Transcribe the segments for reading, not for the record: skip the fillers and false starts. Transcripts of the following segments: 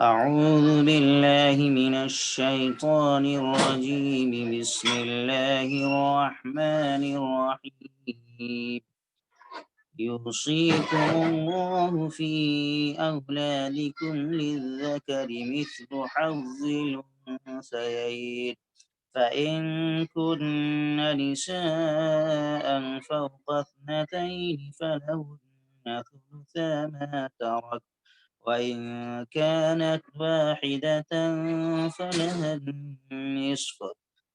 أعوذ بالله من الشيطان الرجيم بسم الله الرحمن الرحيم يوصيكم الله في أولادكم للذكر مثل حظ الأنثيين فإن كن نساء فوق اثنتين فلهن ثلثا ما ترك وإن كانت واحدة فلها النصف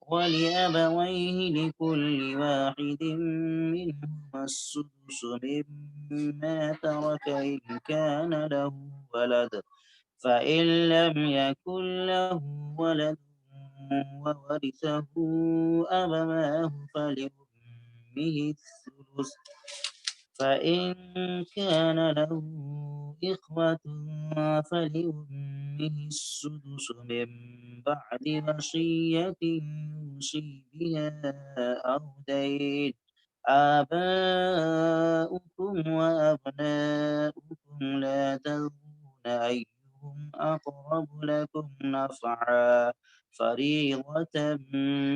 ولأبويه لكل واحد منهما السدس مما ترك إن كان له ولد فإن لم يكن له ولد وورثه أبواه فلأمه الثلث فإن كان له إخوة فلأمه السدس من بعد وصية يوصي بها أو دين آباؤكم وأبناؤكم لا تدرون أيهم أقرب لكم نفعا فريضة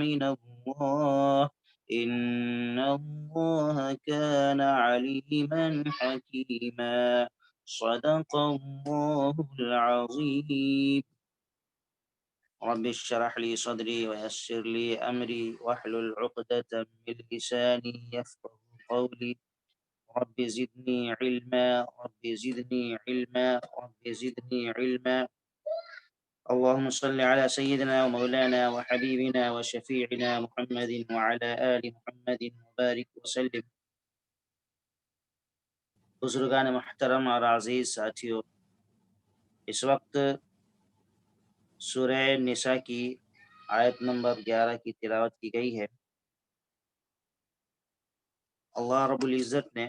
من الله إن الله كان عليما حكيما صدق الله العظيم رب اشرح لي صدري ويسر لي أمري واحلل عقدة من لساني يفقه قولي رب زدني علما رب زدني علما رب زدني علما اللهم صل على سيدنا ومولانا وحبيبنا وشفيعنا محمد وعلى آل محمد وبارك وسلم. بزرگان محترم اور عزیز ساتھیوں، اس وقت سورہ نساء کی آیت نمبر 11 کی تلاوت کی گئی ہے۔ اللہ رب العزت نے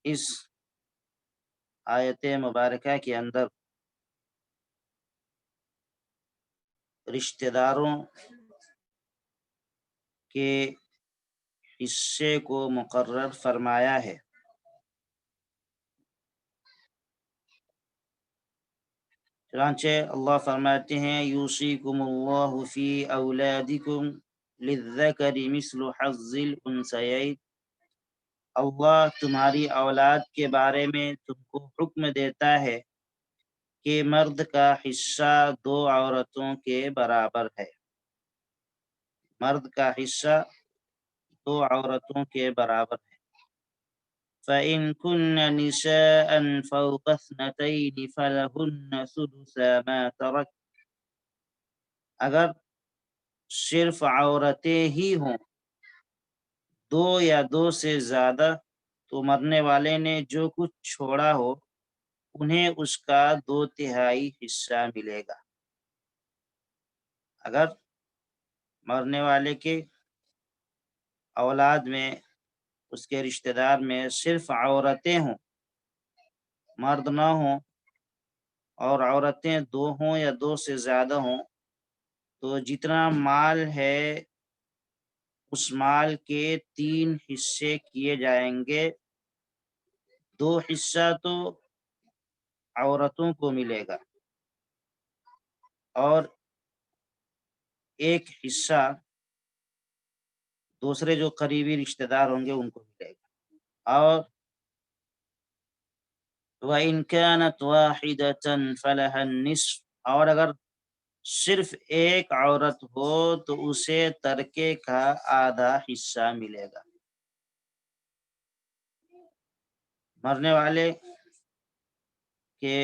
اس آیت مبارکہ کے اندر رشتہ داروں کے حصے کو مقرر فرمایا ہے۔ چنانچہ اللہ فرماتے ہیں یوصیکم اللہ فی اولادکم للذکر مثل حظ الانثیین، اللہ تمہاری اولاد کے بارے میں تم کو حکم دیتا ہے کہ مرد کا حصہ دو عورتوں کے برابر ہے، مرد کا حصہ دو عورتوں کے برابر ہے۔ فَإِن كُنَّ نِسَاءً فَوْقَ اثْنَتَيْنِ فَلَهُنَّ ثُلُثَا مَا تَرَكَ، اگر صرف عورتیں ہی ہوں، دو یا دو سے زیادہ، تو مرنے والے نے جو کچھ چھوڑا ہو انہیں اس کا 2/3 حصہ ملے گا۔ اگر مرنے والے کے اولاد میں، اس کے رشتہ دار میں صرف عورتیں ہوں، مرد نہ ہوں، اور عورتیں دو ہوں یا دو سے زیادہ ہوں، تو جتنا مال ہے اس مال کے 3 حصے کیے جائیں گے۔ 2 حصہ تو عورتوں کو ملے گا اور 1 حصہ دوسرے جو قریبی رشتہ دار ہوں گے ان کو ملے گا۔ اور وَإِنْ كَانَتْ وَاحِدَةً فَلَهَا النِّصْفُ، اور اگر صرف ایک عورت ہو تو اسے ترکے کا آدھا حصہ ملے گا۔ مرنے والے کے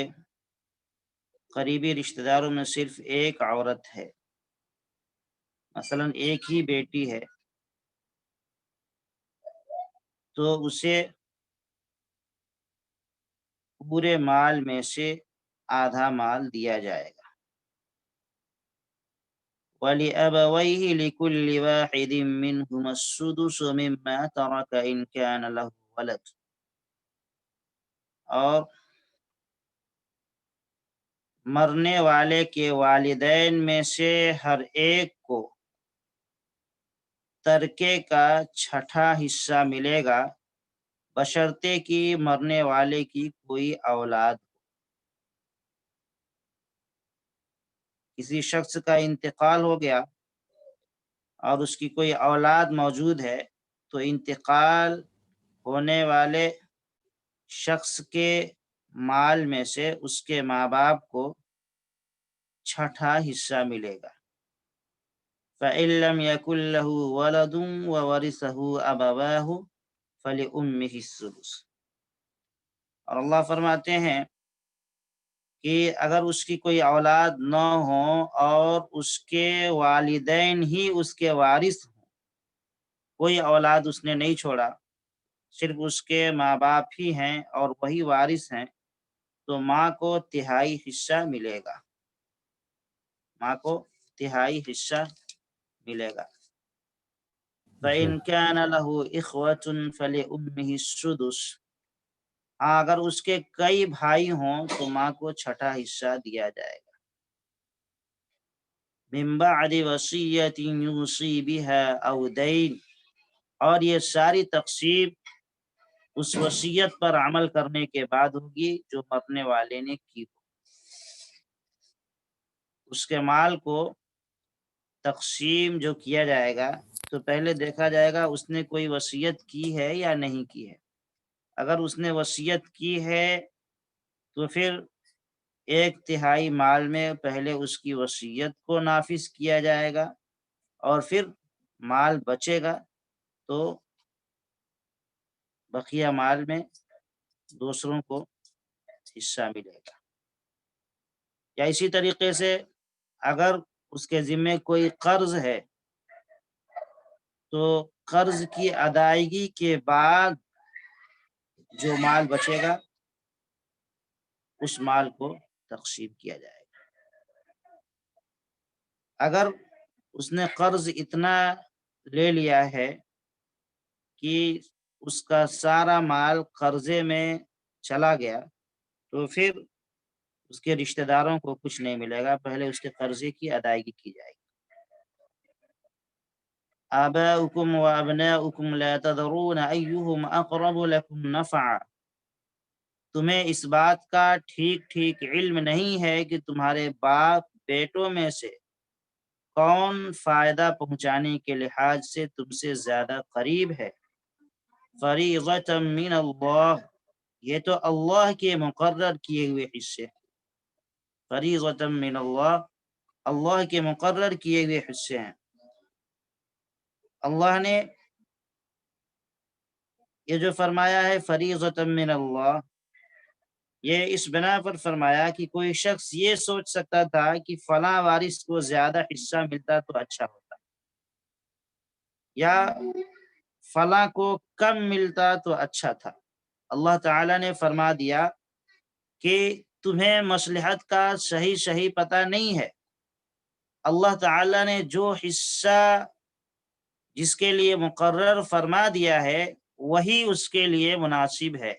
قریبی رشتہ داروں میں صرف ایک عورت ہے، مثلا ایک ہی بیٹی ہے، تو اسے پورے مال میں سے آدھا مال دیا جائے گا۔ وَلِأَبَوَيْهِ لِكُلِّ وَاحِدٍ مِّنْهُمَا السُّدُسُ مِمَّا تَرَكَ إِنْ كَانَ لَهُ وَلَدٌ، اور مرنے والے کے والدین میں سے ہر ایک کو ترکے کا 6واں حصہ ملے گا بشرطے کہ مرنے والے کی کوئی اولاد، کسی شخص کا انتقال ہو گیا اور اس کی کوئی اولاد موجود ہے، تو انتقال ہونے والے شخص کے مال میں سے اس کے ماں باپ کو چھٹا حصہ ملے گا۔ فَإِن لَّمْ يَكُن لَّهُ وَلَدٌ وَوَرِثَهُ أَبَوَاهُ فَلِأُمِّهِ السُّدُسُ۔ اور اللہ فرماتے ہیں کہ اگر اس کی کوئی اولاد نہ ہو اور اس کے والدین ہی اس کے وارث ہوں، کوئی اولاد اس نے نہیں چھوڑا، صرف اس کے ماں باپ ہی ہیں اور وہی وارث ہیں، تو ماں کو تہائی حصہ ملے گا، ماں کو تہائی حصہ ملے گا۔ جی، فَإِن كَانَ لَهُ إِخْوَةٌ فَلِأُمِّهِ السُّدُسُ۔ ہاں اگر اس کے کئی بھائی ہوں تو ماں کو چھٹا حصہ دیا جائے گا۔ مِن بَعْدِ وَصِيَّةٍ يُوصِي بِهَا أَوْ دَيْنٍ، اور یہ ساری تقسیم اس وصیت پر عمل کرنے کے بعد ہوگی جو مرنے والے نے کی ہو۔ اس کے مال کو تقسیم جو کیا جائے گا تو پہلے دیکھا جائے گا اس نے کوئی وصیت کی ہے یا نہیں کی ہے۔ اگر اس نے وصیت کی ہے تو پھر ایک تہائی مال میں پہلے اس کی وصیت کو نافذ کیا جائے گا، اور پھر مال بچے گا تو بقیہ مال میں دوسروں کو حصہ ملے گا۔ یا اسی طریقے سے اگر اس کے ذمے کوئی قرض ہے تو قرض کی ادائیگی کے بعد جو مال بچے گا اس مال کو تقسیم کیا جائے گا۔ اگر اس نے قرض اتنا لے لیا ہے کہ اس کا سارا مال قرضے میں چلا گیا تو پھر اس کے رشتہ داروں کو کچھ نہیں ملے گا، پہلے اس کے قرضے کی ادائیگی کی جائے گی۔ آباؤکم و ابناؤکم لا تدرون ایہم اقرب لکم نفعا، تمہیں اس بات کا ٹھیک ٹھیک علم نہیں ہے کہ تمہارے باپ بیٹوں میں سے کون فائدہ پہنچانے کے لحاظ سے تم سے زیادہ قریب ہے۔ فریضۃ من اللہ، یہ تو اللہ کے مقرر کیے ہوئے حصے، فریضۃ من اللہ، اللہ کے مقرر کیے ہوئے حصے ہیں۔ اللہ نے یہ جو فرمایا ہے فریضۃ من اللہ، یہ اس بنا پر فرمایا کہ کوئی شخص یہ سوچ سکتا تھا کہ فلاں وارث کو زیادہ حصہ ملتا تو اچھا ہوتا، یا فلاں کو کم ملتا تو اچھا تھا۔ اللہ تعالی نے فرما دیا کہ تمہیں مصلحت کا صحیح صحیح پتہ نہیں ہے، اللہ تعالی نے جو حصہ جس کے لیے مقرر فرما دیا ہے وہی اس کے لیے مناسب ہے۔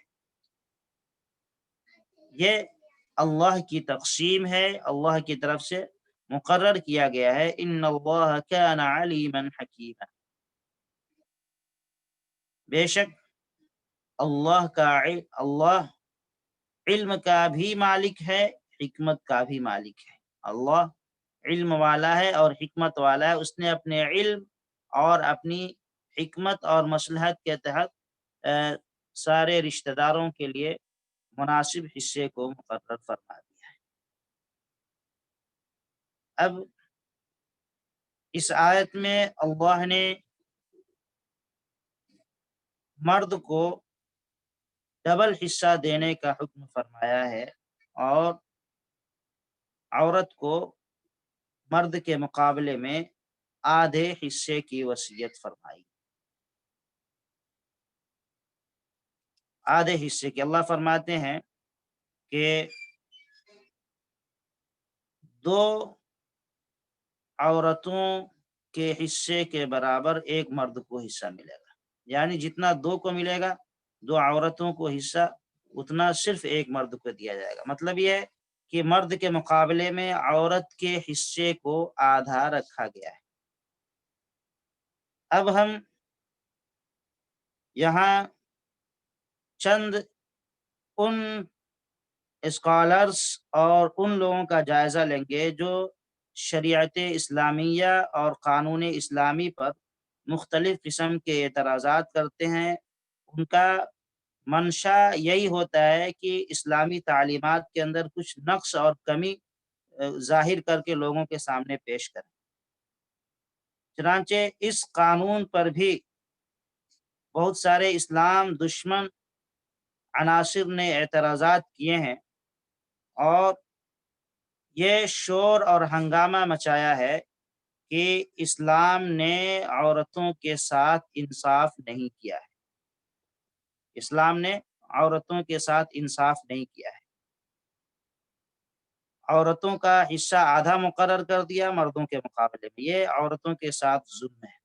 یہ اللہ کی تقسیم ہے، اللہ کی طرف سے مقرر کیا گیا ہے۔ ان اللہ کان علیما حکیما، بے شک اللہ علم کا بھی مالک ہے، حکمت کا بھی مالک ہے۔ اللہ علم والا ہے اور حکمت والا ہے، اس نے اپنے علم اور اپنی حکمت اور مصلحت کے تحت سارے رشتہ داروں کے لیے مناسب حصے کو مقرر فرما دیا ہے۔ اب اس آیت میں اللہ نے مرد کو ڈبل حصہ دینے کا حکم فرمایا ہے اور عورت کو مرد کے مقابلے میں آدھے حصے کی وصیت فرمائی، آدھے حصے کی۔ اللہ فرماتے ہیں کہ دو عورتوں کے حصے کے برابر ایک مرد کو حصہ ملے گا، یعنی جتنا دو کو ملے گا، دو عورتوں کو حصہ اتنا صرف ایک مرد کو دیا جائے گا۔ مطلب یہ ہے کہ مرد کے مقابلے میں عورت کے حصے کو آدھا رکھا گیا ہے۔ اب ہم یہاں چند ان اسکالرس اور ان لوگوں کا جائزہ لیں گے جو شریعت اسلامیہ اور قانون اسلامی پر مختلف قسم کے اعتراضات کرتے ہیں۔ ان کا منشا یہی ہوتا ہے کہ اسلامی تعلیمات کے اندر کچھ نقص اور کمی ظاہر کر کے لوگوں کے سامنے پیش کریں۔ چنانچہ اس قانون پر بھی بہت سارے اسلام دشمن عناصر نے اعتراضات کیے ہیں اور یہ شور اور ہنگامہ مچایا ہے کہ اسلام نے عورتوں کے ساتھ انصاف نہیں کیا ہے۔ اسلام نے عورتوں کے ساتھ انصاف نہیں کیا ہے، عورتوں کا حصہ آدھا مقرر کر دیا مردوں کے مقابلے میں، یہ عورتوں کے ساتھ ظلم ہے۔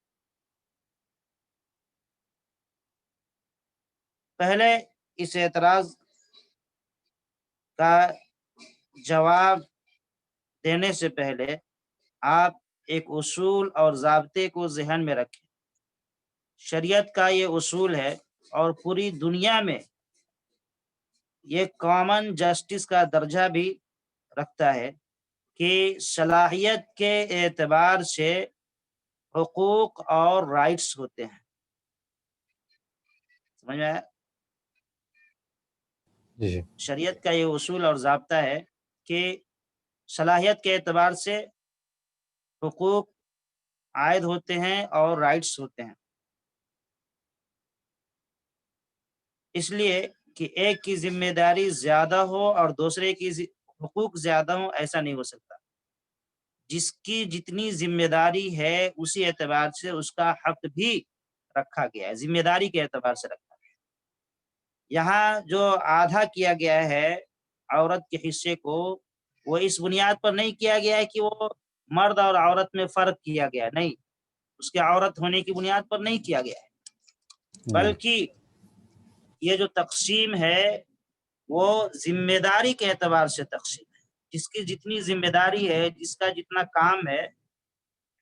پہلے اس اعتراض کا جواب دینے سے پہلے آپ ایک اصول اور ضابطے کو ذہن میں رکھیں۔ شریعت کا یہ اصول ہے اور پوری دنیا میں یہ کامن جسٹس کا درجہ بھی رکھتا ہے کہ صلاحیت کے اعتبار سے حقوق اور رائٹس ہوتے ہیں۔ سمجھ میں آیا؟ جی شریعت کا یہ اصول اور ضابطہ ہے کہ صلاحیت کے اعتبار سے حقوق عائد ہوتے ہیں اور رائٹس ہوتے ہیں، اس لیے کہ ایک کی ذمہ داری زیادہ ہو اور دوسرے کی حقوق زیادہ ہو، ایسا نہیں ہو سکتا۔ جس کی جتنی ذمہ داری ہے اسی اعتبار سے اس کا حق بھی رکھا گیا ہے، ذمہ داری کے اعتبار سے رکھا گیا ہے۔ یہاں جو آدھا کیا گیا ہے عورت کے حصے کو، وہ اس بنیاد پر نہیں کیا گیا ہے کہ وہ مرد اور عورت میں فرق کیا گیا، نہیں، اس کے عورت ہونے کی بنیاد پر نہیں کیا گیا ہے، جی بلکہ یہ جو تقسیم ہے وہ ذمہ داری کے اعتبار سے تقسیم ہے۔ جس کی جتنی ذمہ داری ہے، جس کا جتنا کام ہے،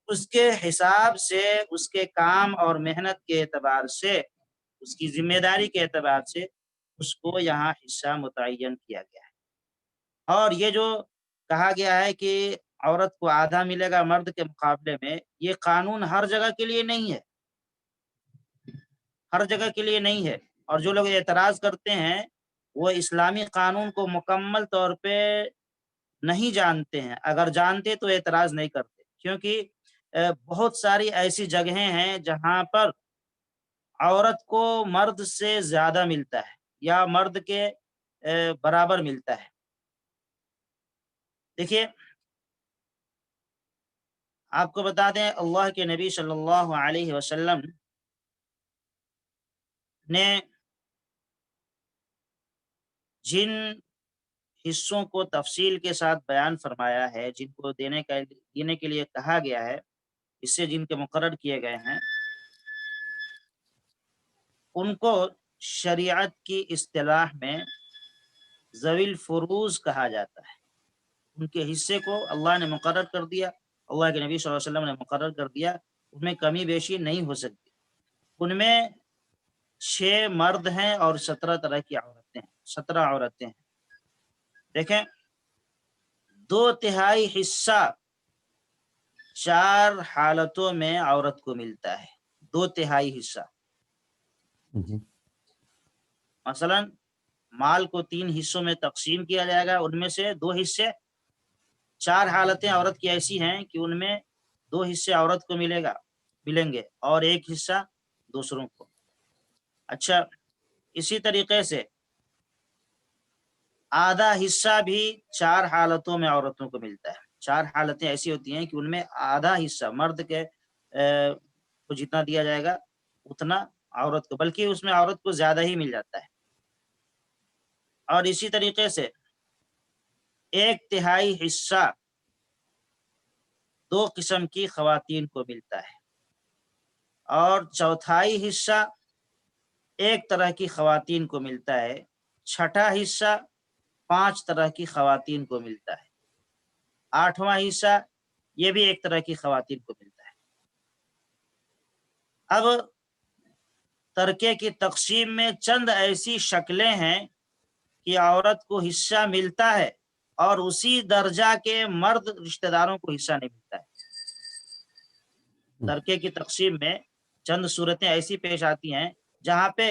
اس کے حساب سے، اس کے کام اور محنت کے اعتبار سے، اس کی ذمہ داری کے اعتبار سے اس کو یہاں حصہ متعین کیا گیا ہے۔ اور یہ جو کہا گیا ہے کہ عورت کو آدھا ملے گا مرد کے مقابلے میں، یہ قانون ہر جگہ کے لیے نہیں ہے، ہر جگہ کے لیے نہیں ہے۔ اور جو لوگ اعتراض کرتے ہیں وہ اسلامی قانون کو مکمل طور پہ نہیں جانتے ہیں، اگر جانتے تو اعتراض نہیں کرتے، کیونکہ بہت ساری ایسی جگہیں ہیں جہاں پر عورت کو مرد سے زیادہ ملتا ہے یا مرد کے برابر ملتا ہے۔ دیکھیے، آپ کو بتا دیں، اللہ کے نبی صلی اللہ علیہ وسلم نے جن حصوں کو تفصیل کے ساتھ بیان فرمایا ہے، جن کو دینے کے لیے کہا گیا ہے، حصے جن کے مقرر کیے گئے ہیں، ان کو شریعت کی اصطلاح میں ذوی الفروض کہا جاتا ہے۔ ان کے حصے کو اللہ نے مقرر کر دیا، اللہ کے نبی صلی اللہ علیہ وسلم نے مقرر کر دیا، ان میں کمی بیشی نہیں ہو سکتی۔ ان میں 6 مرد ہیں اور 17 طرح کی عورتیں ہیں، 17 عورتیں ہیں۔ دیکھیں، 2/3 حصہ 4 حالتوں میں عورت کو ملتا ہے، 2/3 حصہ۔ مثلا مال کو 3 حصوں میں تقسیم کیا جائے گا، ان میں سے 2 حصے، 4 حالتیں عورت کی ایسی ہیں کہ ان میں 2 حصے عورت کو ملیں گے اور 1 حصہ دوسروں کو۔ اچھا، اسی طریقے سے آدھا حصہ بھی 4 حالتوں میں عورتوں کو ملتا ہے۔ 4 حالتیں ایسی ہوتی ہیں کہ ان میں آدھا حصہ مرد کے کو جتنا دیا جائے گا اتنا عورت کو، بلکہ اس میں عورت کو زیادہ ہی مل جاتا ہے۔ اور اسی طریقے سے 1/3 حصہ 2 قسم کی خواتین کو ملتا ہے، اور 1/4 حصہ 1 طرح کی خواتین کو ملتا ہے، 6واں حصہ 5 طرح کی خواتین کو ملتا ہے، 8واں حصہ یہ بھی 1 طرح کی خواتین کو ملتا ہے۔ اب ترکے کی تقسیم میں چند ایسی شکلیں ہیں کہ عورت کو حصہ ملتا ہے اور اسی درجہ کے مرد رشتہ داروں کو حصہ نہیں ملتا ہے۔ ترکے کی تقسیم میں چند صورتیں ایسی پیش آتی ہیں جہاں پہ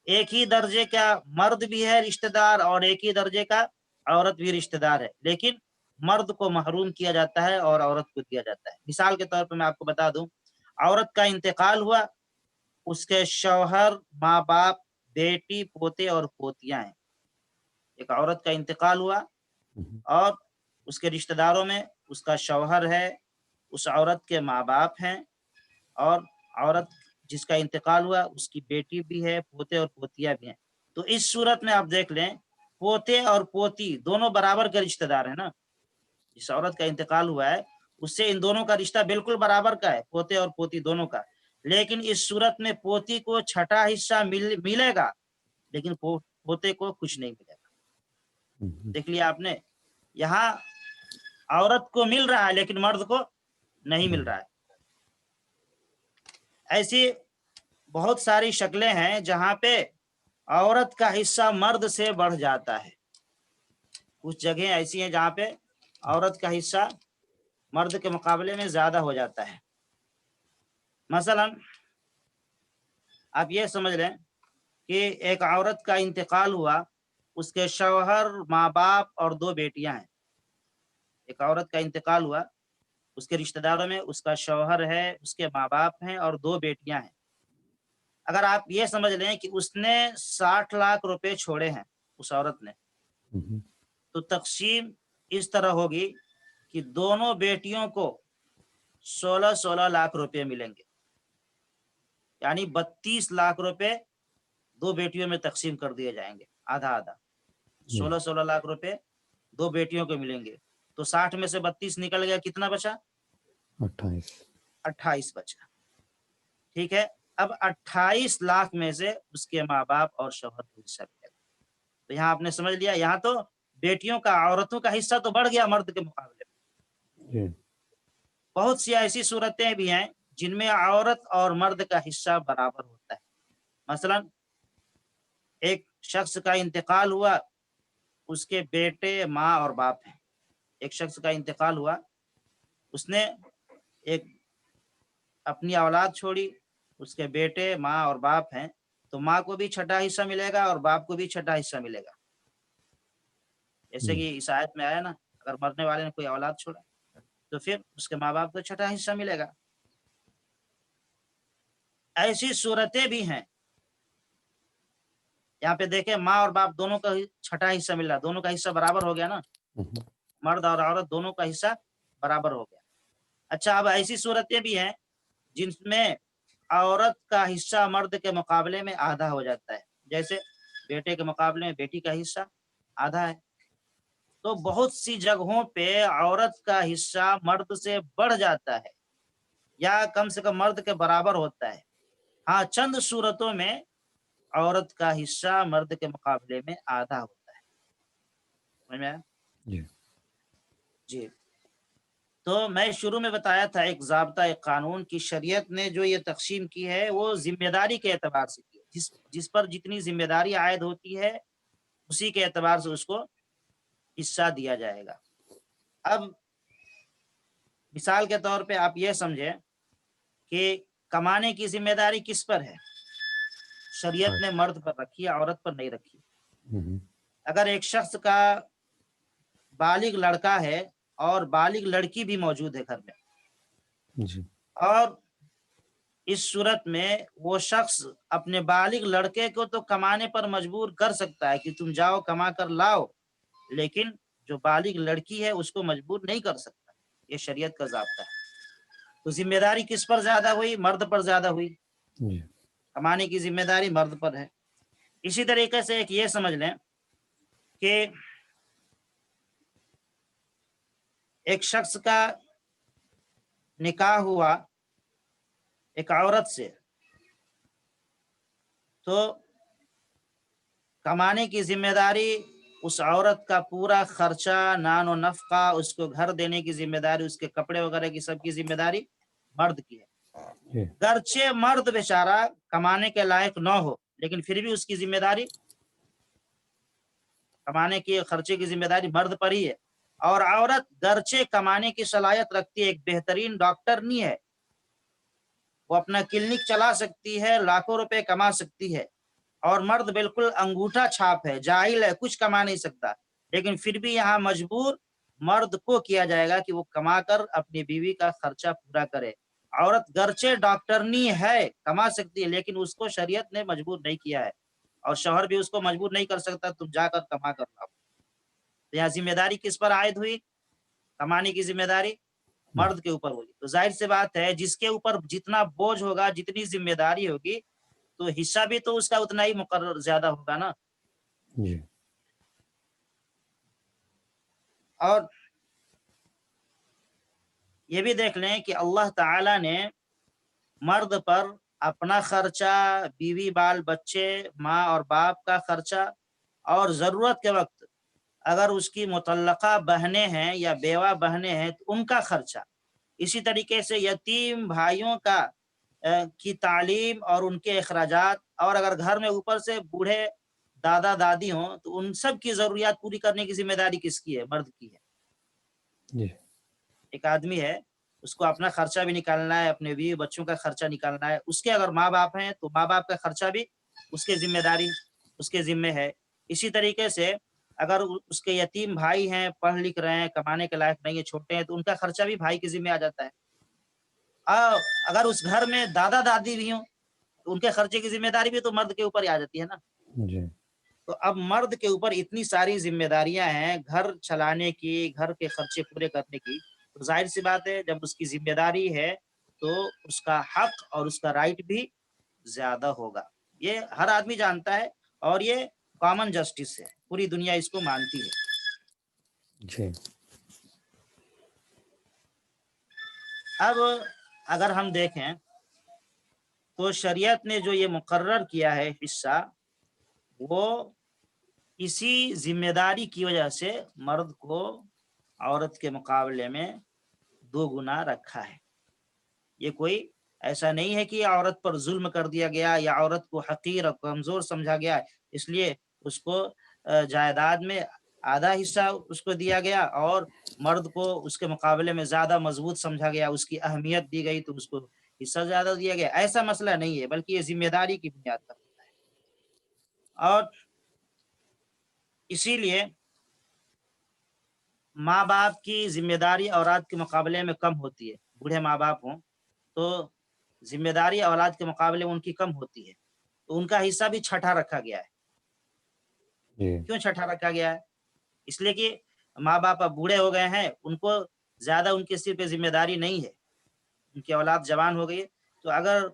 ایک ہی درجے کا مرد بھی ہے رشتہ دار اور ایک ہی درجے کا عورت بھی رشتہ دار ہے، لیکن مرد کو محروم کیا جاتا ہے اور عورت کو دیا جاتا ہے۔ مثال کے طور پہ میں آپ کو بتا دوں، عورت کا انتقال ہوا، اس کے شوہر، ماں باپ، بیٹی، پوتے اور پوتیاں ہیں۔ ایک عورت کا انتقال ہوا اور اس کے رشتہ داروں میں اس کا شوہر ہے، اس عورت کے ماں باپ ہیں، اور عورت جس کا انتقال ہوا اس کی بیٹی بھی ہے، پوتے اور پوتیاں بھی ہیں۔ تو اس صورت میں آپ دیکھ لیں، پوتے اور پوتی دونوں برابر کے رشتہ دار ہیں نا۔ جس عورت کا انتقال ہوا ہے اس سے ان دونوں کا رشتہ بالکل برابر کا ہے، پوتے اور پوتی دونوں کا۔ لیکن اس صورت میں پوتی کو چھٹا حصہ ملے گا، لیکن پوتے کو کچھ نہیں ملے گا۔ دیکھ لیا آپ نے، یہاں عورت کو مل رہا ہے لیکن مرد کو نہیں مل رہا ہے۔ ایسی بہت ساری شکلیں ہیں جہاں پہ عورت کا حصہ مرد سے بڑھ جاتا ہے۔ کچھ جگہیں ایسی ہیں جہاں پہ عورت کا حصہ مرد کے مقابلے میں زیادہ ہو جاتا ہے۔ مثلا آپ یہ سمجھ لیں کہ ایک عورت کا انتقال ہوا، اس کے شوہر، ماں باپ اور 2 بیٹیاں ہیں۔ ایک عورت کا انتقال ہوا، اس کے رشتہ داروں میں اس کا شوہر ہے، اس کے ماں باپ ہیں اور 2 بیٹیاں ہیں۔ اگر آپ یہ سمجھ لیں کہ اس نے 60 لاکھ روپے چھوڑے ہیں اس عورت نے، تو تقسیم اس طرح ہوگی کہ دونوں بیٹیوں کو 16 لاکھ روپے ملیں گے، یعنی 32 لاکھ روپے 2 بیٹیوں میں تقسیم کر دیے جائیں گے، آدھا آدھا۔ 16 لاکھ روپے 2 بیٹیوں کو ملیں گے، تو 60 میں سے 32 نکل گیا، کتنا بچا؟ 28 بچا۔ ٹھیک ہے، اب 28 لاکھ میں سے اس کے ماں باپ اور شوہر کو حصہ ملے گا۔ تو یہاں آپ نے سمجھ لیا، یہاں تو بیٹیوں کا، عورتوں کا حصہ تو بڑھ گیا مرد کے مقابلے میں۔ بہت سی ایسی صورتیں بھی ہیں جن میں عورت اور مرد کا حصہ برابر ہوتا ہے۔ مثلا ایک شخص کا انتقال ہوا، اس کے بیٹے، ماں اور باپ ہیں۔ ایک شخص کا انتقال ہوا، اس نے ایک اپنی اولاد چھوڑی، اس کے بیٹے، ماں اور باپ ہیں، تو ماں کو بھی چھٹا حصہ ملے گا اور باپ کو بھی چھٹا حصہ ملے گا۔ جیسے کہ اس آیت میں آیا نا، اگر مرنے والے نے کوئی اولاد چھوڑا تو پھر اس کے ماں باپ کو چھٹا حصہ ملے گا۔ ایسی صورتیں بھی ہیں، یہاں پہ دیکھیں ماں اور باپ دونوں کا چھٹا حصہ مل رہا، دونوں کا حصہ برابر ہو گیا نا، مرد اور عورت دونوں کا حصہ برابر ہو گیا۔ اچھا، اب ایسی صورتیں بھی ہیں جن میں عورت کا حصہ مرد کے مقابلے میں آدھا ہو جاتا ہے، جیسے بیٹے کے مقابلے میں بیٹی کا حصہ آدھا ہے۔ تو بہت سی جگہوں پہ عورت کا حصہ مرد سے بڑھ جاتا ہے یا کم سے کم مرد کے برابر ہوتا ہے۔ ہاں، چند صورتوں میں عورت کا حصہ مرد کے مقابلے میں آدھا ہوتا ہے۔ سمجھ میں آیا؟ جی، تو میں شروع میں بتایا تھا ایک ضابطہ، ایک قانون کی شریعت نے جو یہ تقسیم کی ہے وہ ذمہ داری کے اعتبار سے کی ہے۔ جس پر جتنی ذمہ داری عائد ہوتی ہے اسی کے اعتبار سے اس کو حصہ دیا جائے گا۔ اب مثال کے طور پہ آپ یہ سمجھیں کہ کمانے کی ذمہ داری کس پر ہے؟ شریعت نے مرد پر رکھی ہے، عورت پر نہیں رکھی۔ اگر ایک شخص کا بالغ لڑکا ہے اور بالغ لڑکی بھی موجود ہے گھر میں، اور اس صورت میں وہ شخص اپنے بالغ لڑکے کو تو کمانے پر مجبور کر سکتا ہے کہ تم جاؤ کما کر لاؤ، لیکن جو بالغ لڑکی ہے اس کو مجبور نہیں کر سکتا۔ یہ شریعت کا ضابطہ ہے۔ تو ذمہ داری کس پر زیادہ ہوئی؟ مرد پر زیادہ ہوئی۔ کمانے کی ذمہ داری مرد پر ہے۔ اسی طریقے سے ایک یہ سمجھ لیں کہ ایک شخص کا نکاح ہوا ایک عورت سے، تو کمانے کی ذمہ داری اس عورت کا پورا خرچہ، نان و نفقہ، اس کو گھر دینے کی ذمہ داری، اس کے کپڑے وغیرہ کی سب کی ذمہ داری مرد کی ہے۔ جی گرچہ مرد بیچارہ کمانے کے لائق نہ ہو لیکن پھر بھی اس کی ذمہ داری، کمانے کی خرچے کی ذمہ داری مرد پر ہی ہے۔ اور عورت گرچہ کمانے کی صلاحیت رکھتی ہے، ایک بہترین ڈاکٹر نہیں ہے، وہ اپنا کلینک چلا سکتی ہے، لاکھوں روپے کما سکتی ہے، اور مرد بالکل انگوٹھا چھاپ ہے، جاہل ہے، کچھ کما نہیں سکتا، لیکن پھر بھی یہاں مجبور مرد کو کیا جائے گا کہ وہ کما کر اپنی بیوی کا خرچہ پورا کرے۔ عورت گرچہ ڈاکٹرنی ہے، کما سکتی ہے، لیکن اس کو شریعت نے مجبور نہیں کیا ہے، اور شوہر بھی اس کو مجبور نہیں کر سکتا تم جا کر کما کر لاؤ۔ تو یہاں ذمہ داری کس پر عائد ہوئی؟ کمانے کی ذمہ داری مرد کے اوپر ہوگی۔ تو ظاہر سی بات ہے جس کے اوپر جتنا بوجھ ہوگا، جتنی ذمہ داری ہوگی، تو حصہ بھی تو اس کا اتنا ہی مقرر زیادہ ہوگا نا۔ جی اور یہ بھی دیکھ لیں کہ اللہ تعالی نے مرد پر اپنا خرچہ، بیوی بال بچے، ماں اور باپ کا خرچہ، اور ضرورت کے وقت اگر اس کی مطلقہ بہنیں ہیں یا بیوہ بہنیں ہیں تو ان کا خرچہ، اسی طریقے سے یتیم بھائیوں کا کی تعلیم اور ان کے اخراجات، اور اگر گھر میں اوپر سے بوڑھے دادا دادی ہوں تو ان سب کی ضروریات پوری کرنے کی ذمہ داری کس کی ہے؟ مرد کی ہے۔ جی ایک آدمی ہے، اس کو اپنا خرچہ بھی نکالنا ہے، اپنے بیوی بچوں کا خرچہ نکالنا ہے، اس کے اگر ماں باپ ہیں تو ماں باپ کا خرچہ بھی اس کے ذمہ داری، اس کے ذمہ ہے۔ اسی طریقے سے اگر اس کے یتیم بھائی ہیں، پڑھ لکھ رہے ہیں، کمانے کے لائق نہیں ہے، چھوٹے ہیں، تو ان کا خرچہ بھی بھائی کے ذمہ آ جاتا ہے۔ اور اگر اس گھر میں دادا دادی بھی ہوں تو ان کے خرچے کی ذمہ داری بھی تو مرد کے اوپر ہی آ جاتی ہے نا۔ جی تو اب مرد کے اوپر اتنی ساری ذمہ داریاں ہیں گھر چلانے کی، گھر کے خرچے پورے کرنے کی، تو ظاہر سی بات ہے جب اس کی ذمہ داری ہے تو اس کا حق اور اس کا رائٹ بھی زیادہ ہوگا۔ یہ ہر آدمی جانتا ہے، اور یہ کامن جسٹس ہے، پوری دنیا اس کو مانتی ہے۔ جی اب اگر ہم دیکھیں تو شریعت نے جو یہ مقرر کیا ہے حصہ، وہ اسی ذمہ داری کی وجہ سے مرد کو عورت کے مقابلے میں 2 گنا رکھا ہے۔ یہ کوئی ایسا نہیں ہے کہ عورت پر ظلم کر دیا گیا یا عورت کو حقیر اور کمزور سمجھا گیا اس لیے اس کو جائیداد میں آدھا حصہ اس کو دیا گیا، اور مرد کو اس کے مقابلے میں زیادہ مضبوط سمجھا گیا، اس کی اہمیت دی گئی تو اس کو حصہ زیادہ دیا گیا۔ ایسا مسئلہ نہیں ہے، بلکہ یہ ذمہ داری کی بنیاد پر ہوتا ہے۔ اور اسی لیے ماں باپ کی ذمہ داری اولاد کے مقابلے میں کم ہوتی ہے۔ بوڑھے ماں باپ ہوں تو ذمہ داری اولاد کے مقابلے میں ان کی کم ہوتی ہے، تو ان کا حصہ بھی چھٹا رکھا گیا ہے۔ جی کیوں چھٹا رکھا گیا ہے؟ اس لیے کہ ماں باپ اب بوڑھے ہو گئے ہیں، ان کو زیادہ ان کے سر پہ ذمہ داری نہیں ہے، ان کی اولاد جوان ہو گئی ہے، تو اگر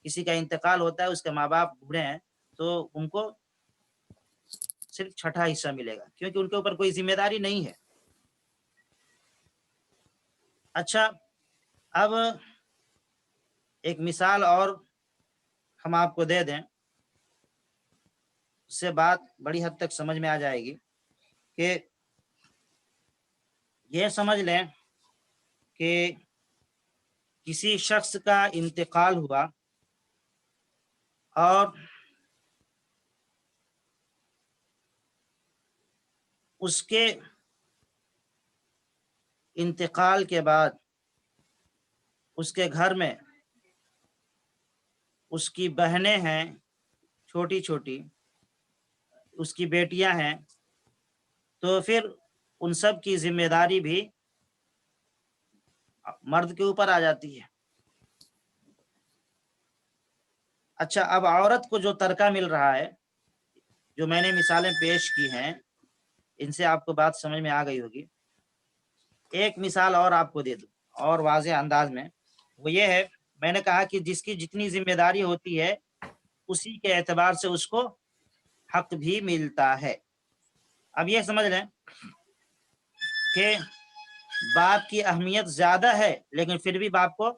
کسی کا انتقال ہوتا ہے، اس کے ماں باپ بوڑھے ہیں، تو ان کو صرف چھٹا حصہ ملے گا، کیونکہ ان کے اوپر کوئی ذمہ داری نہیں ہے۔ اچھا، اب ایک مثال اور ہم آپ کو دے دیں، اس سے بات بڑی حد تک سمجھ میں آ جائے گی کہ یہ سمجھ لیں کہ کسی شخص کا انتقال ہوا، اور اس کے انتقال کے بعد اس کے گھر میں اس کی بہنیں ہیں چھوٹی چھوٹی، اس کی بیٹیاں ہیں، تو پھر ان سب کی ذمہ داری بھی مرد کے اوپر آ جاتی ہے۔ اچھا، اب عورت کو جو ترکہ مل رہا ہے، جو میں نے مثالیں پیش کی ہیں، ان سے آپ کو بات سمجھ میں آ گئی ہوگی۔ ایک مثال اور آپ کو دے دوں اور واضح انداز میں، وہ یہ ہے، میں نے کہا کہ جس کی جتنی ذمہ داری ہوتی ہے اسی کے اعتبار سے اس کو حق بھی ملتا ہے۔ اب یہ سمجھ لیں کہ باپ کی اہمیت زیادہ ہے لیکن پھر بھی باپ کو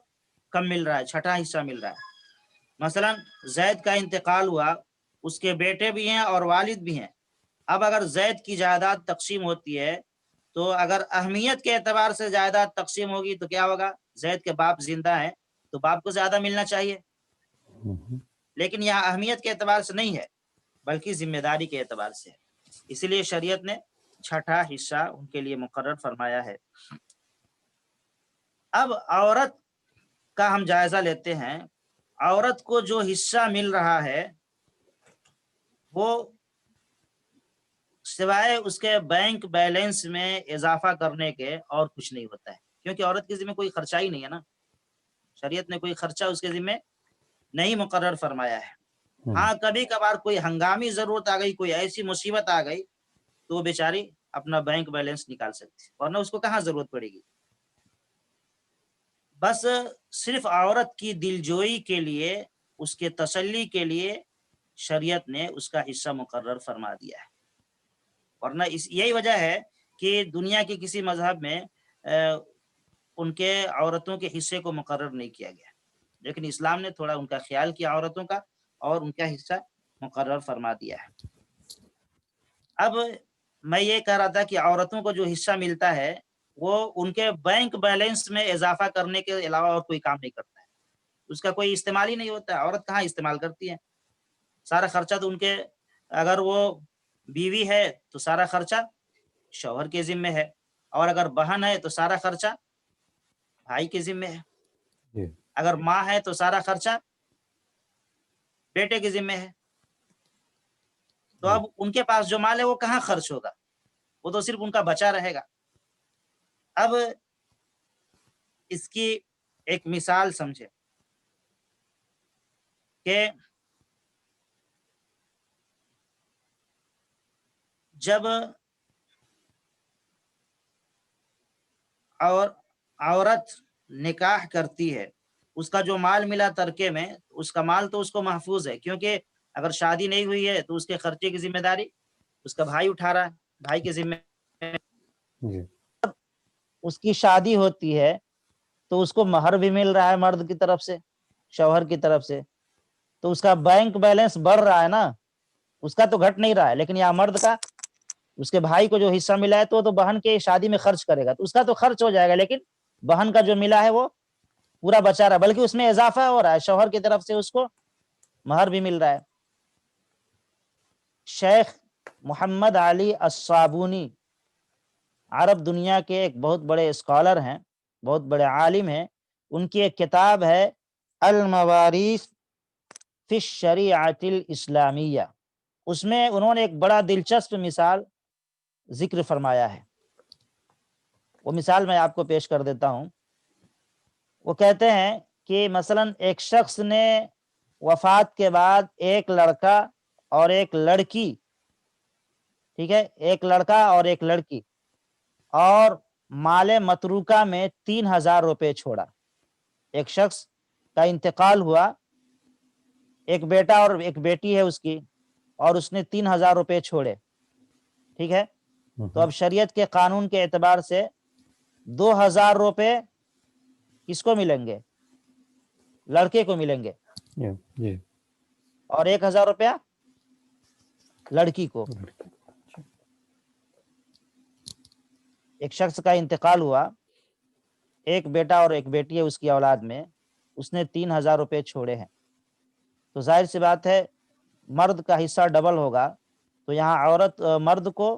کم مل رہا ہے، چھٹا حصہ مل رہا ہے۔ مثلا زید کا انتقال ہوا، اس کے بیٹے بھی ہیں اور والد بھی ہیں۔ اب اگر زید کی جائیداد تقسیم ہوتی ہے تو اگر اہمیت کے اعتبار سے جائیداد تقسیم ہوگی تو کیا ہوگا؟ زید کے باپ زندہ ہیں تو باپ کو زیادہ ملنا چاہیے، لیکن یہاں اہمیت کے اعتبار سے نہیں ہے بلکہ ذمہ داری کے اعتبار سے ہے، اسی لیے شریعت نے چھٹا حصہ ان کے لیے مقرر فرمایا ہے۔ اب عورت کا ہم جائزہ لیتے ہیں۔ عورت کو جو حصہ مل رہا ہے وہ سوائے اس کے بینک بیلنس میں اضافہ کرنے کے اور کچھ نہیں ہوتا ہے، کیونکہ عورت کے ذمہ کوئی خرچہ ہی نہیں ہے نا، شریعت نے کوئی خرچہ اس کے ذمہ نہیں مقرر فرمایا ہے۔ ہاں کبھی کبھار کوئی ہنگامی ضرورت آ گئی، کوئی ایسی مصیبت آ گئی تو وہ بیچاری اپنا بینک بیلنس نکال سکتی، ورنہ اس کو کہاں ضرورت پڑے گی۔ بس صرف عورت کی دلجوئی کے لیے، اس کے تسلی کے لیے شریعت نے اس کا حصہ مقرر فرما دیا ہے، ورنہ یہی وجہ ہے کہ دنیا کے کسی مذہب میں ان کے عورتوں کے حصے کو مقرر نہیں کیا گیا، لیکن اسلام نے تھوڑا ان کا خیال کیا عورتوں کا اور ان کا حصہ مقرر فرما دیا ہے۔ اب میں یہ کہہ رہا تھا کہ عورتوں کو جو حصہ ملتا ہے وہ ان کے بینک بیلنس میں اضافہ کرنے کے علاوہ اور کوئی کام نہیں کرتا ہے، اس کا کوئی استعمال ہی نہیں ہوتا ہے۔ عورت کہاں استعمال کرتی ہے؟ سارا خرچہ تو ان کے، اگر وہ بیوی ہے تو سارا خرچہ شوہر کے ذمہ ہے، اور اگر بہن ہے تو سارا خرچہ بھائی کے ذمہ ہے، اگر ماں ہے تو سارا خرچہ بیٹے کے ذمہ ہے۔ تو اب ان کے پاس جو مال ہے وہ کہاں خرچ ہوگا؟ وہ تو صرف ان کا بچا رہے گا۔ اب اس کی ایک مثال سمجھے کہ جب عورت نکاح کرتی ہے، اس کا جو مال ملا ترکے میں، اس کا مال تو اس کو محفوظ ہے، کیونکہ اگر شادی نہیں ہوئی ہے تو اس کے خرچے کی ذمہ داری اس کا بھائی اٹھا رہا ہے، بھائی کے ذمہ۔ اس کی شادی ہوتی ہے تو اس کو مہر بھی مل رہا ہے مرد کی طرف سے، شوہر کی طرف سے، تو اس کا بینک بیلنس بڑھ رہا ہے نا، اس کا تو گھٹ نہیں رہا ہے، لیکن یہاں مرد کا، اس کے بھائی کو جو حصہ ملا ہے تو بہن کے شادی میں خرچ کرے گا، تو اس کا تو خرچ ہو جائے گا، لیکن بہن کا جو ملا ہے وہ پورا بچا رہا ہے، بلکہ اس میں اضافہ ہو رہا ہے، شوہر کی طرف سے اس کو مہر بھی مل رہا ہے۔ شیخ محمد علی الصابونی عرب دنیا کے ایک بہت بڑے اسکالر ہیں، بہت بڑے عالم ہیں، ان کی ایک کتاب ہے الموارث فی الشریعۃ الاسلامیہ، اس میں انہوں نے ایک بڑا دلچسپ مثال ذکر فرمایا ہے، وہ مثال میں آپ کو پیش کر دیتا ہوں۔ وہ کہتے ہیں کہ مثلا ایک شخص نے وفات کے بعد ایک لڑکا اور ایک لڑکی، ٹھیک ہے، ایک لڑکا اور ایک لڑکی، اور مال متروکہ میں 3000 روپے چھوڑا۔ ایک شخص کا انتقال ہوا، ایک بیٹا اور ایک بیٹی ہے اس کی، اور اس نے 3000 روپے چھوڑے، ٹھیک ہے۔ تو اب شریعت کے قانون کے اعتبار سے 2000 روپے کس کو ملیں گے؟ لڑکے کو ملیں گے، اور 1000 روپیہ لڑکی کو۔ ایک شخص کا انتقال ہوا، ایک بیٹا اور ایک بیٹی ہے اس کی اولاد میں، اس نے 3000 روپے چھوڑے ہیں، تو ظاہر سی بات ہے مرد کا حصہ ڈبل ہوگا، تو یہاں مرد کو،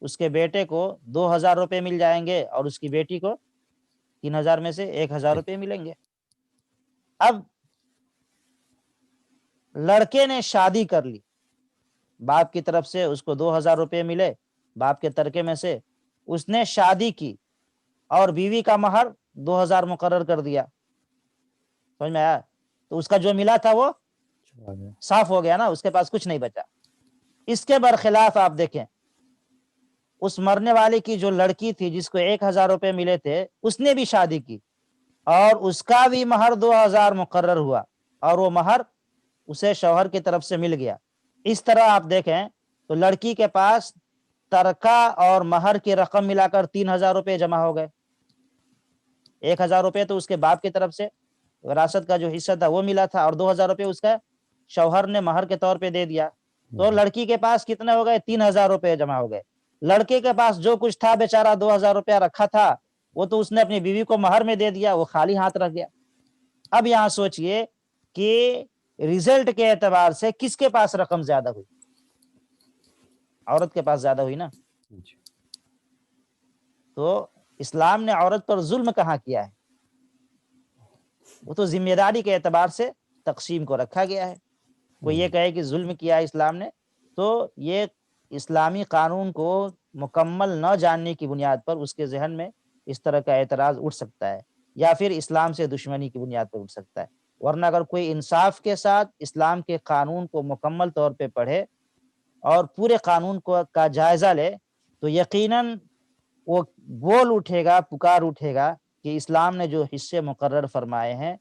اس کے بیٹے کو 2000 روپے مل جائیں گے، اور اس کی بیٹی کو 3000 میں سے 1000 روپے ملیں گے۔ اب لڑکے نے شادی کر لی، باپ کی طرف سے اس کو 2000 روپے ملے باپ کے ترکے میں سے، اس نے شادی کی اور بیوی کا مہر 2000 مقرر کر دیا، سمجھ میں آیا؟ تو اس کا جو ملا تھا وہ صاف ہو گیا نا، اس کے پاس کچھ نہیں بچا۔ اس کے برخلاف آپ دیکھیں، اس مرنے والے کی جو لڑکی تھی جس کو 1000 روپے ملے تھے، اس نے بھی شادی کی اور اس کا بھی مہر 2000 مقرر ہوا، اور وہ مہر اسے شوہر کی طرف سے مل گیا۔ اس طرح آپ دیکھیں تو لڑکی کے پاس ترکہ اور مہر کی رقم ملا کر 3000 روپے جمع ہو گئے، 1000 روپے تو اس کے باپ کی طرف سے وراثت کا جو حصہ تھا وہ ملا تھا، اور 2000 روپے اس کا شوہر نے مہر کے طور پہ دے دیا، تو لڑکی کے پاس کتنے ہو گئے؟ 3000 روپے جمع ہو گئے۔ لڑکے کے پاس جو کچھ تھا بیچارہ 2000 روپیہ رکھا تھا، وہ تو اس نے اپنی بیوی کو مہر میں دے دیا، وہ خالی ہاتھ رہ گیا۔ اب یہاں سوچئے کہ ریزلٹ کے اعتبار سے کس کے پاس رقم زیادہ ہوئی؟ عورت کے پاس زیادہ ہوئی نا. جی تو اسلام نے عورت پر ظلم کہاں کیا ہے؟ وہ تو ذمہ داری کے اعتبار سے تقسیم کو رکھا گیا ہے. کوئی یہ کہے کہ ظلم کیا اسلام نے، تو یہ اسلامی قانون کو مکمل نہ جاننے کی بنیاد پر اس کے ذہن میں اس طرح کا اعتراض اٹھ سکتا ہے، یا پھر اسلام سے دشمنی کی بنیاد پر اٹھ سکتا ہے. ورنہ اگر کوئی انصاف کے ساتھ اسلام کے قانون کو مکمل طور پہ پڑھے اور پورے قانون کا جائزہ لے، تو یقیناً وہ بول اٹھے گا، پکار اٹھے گا کہ اسلام نے جو حصے مقرر فرمائے ہیں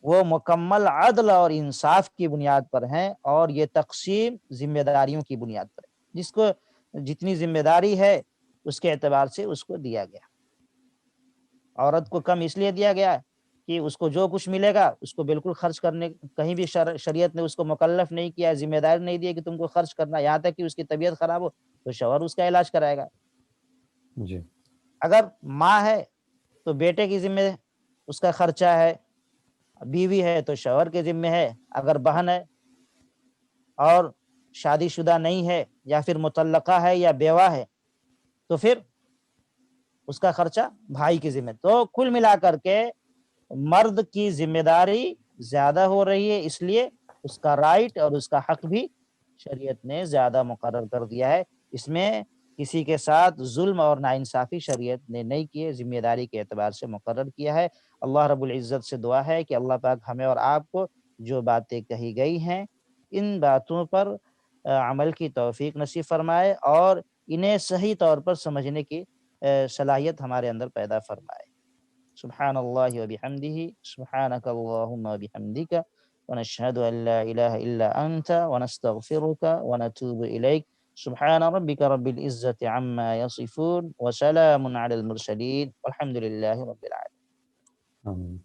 وہ مکمل عدل اور انصاف کی بنیاد پر ہیں، اور یہ تقسیم ذمہ داریوں کی بنیاد پر ہے. جس کو جتنی ذمہ داری ہے اس کے اعتبار سے اس کو دیا گیا. عورت کو کم اس لیے دیا گیا کہ اس کو جو کچھ ملے گا اس کو بالکل خرچ کرنے، کہیں بھی شریعت نے اس کو مکلف نہیں کیا، ذمہ داری نہیں دی کہ تم کو خرچ کرنا، یہاں تک کہ اس کی طبیعت خراب ہو تو شوہر اس کا علاج کرائے گا. جی اگر ماں ہے تو بیٹے کی ذمہ اس کا خرچہ ہے، بیوی ہے تو شوہر کے ذمہ ہے، اگر بہن ہے اور شادی شدہ نہیں ہے یا پھر مطلقہ ہے یا بیوہ ہے تو پھر اس کا خرچہ بھائی کی ذمہ. تو کل ملا کر کے مرد کی ذمہ داری زیادہ ہو رہی ہے، اس لیے اس کا رائٹ اور اس کا حق بھی شریعت نے زیادہ مقرر کر دیا ہے. اس میں کسی کے ساتھ ظلم اور ناانصافی شریعت نے نہیں کیے، ذمہ داری کے اعتبار سے مقرر کیا ہے. اللہ رب العزت سے دعا ہے کہ اللہ پاک ہمیں اور آپ کو جو باتیں کہی گئی ہیں ان باتوں پر عمل کی توفیق نصیب فرمائے، اور انہیں صحیح طور پر سمجھنے کی صلاحیت ہمارے اندر پیدا فرمائے. سبحان اللہ وبحمدہ، سبحانک اللہم وبحمدک، ونشہد ان لا الہ الا انت، ونستغفرک ونتوب الیک. سبحان ربک رب العزة عما يصفون، وسلام علی المرسلین، والحمد للہ رب العالمین. آمین.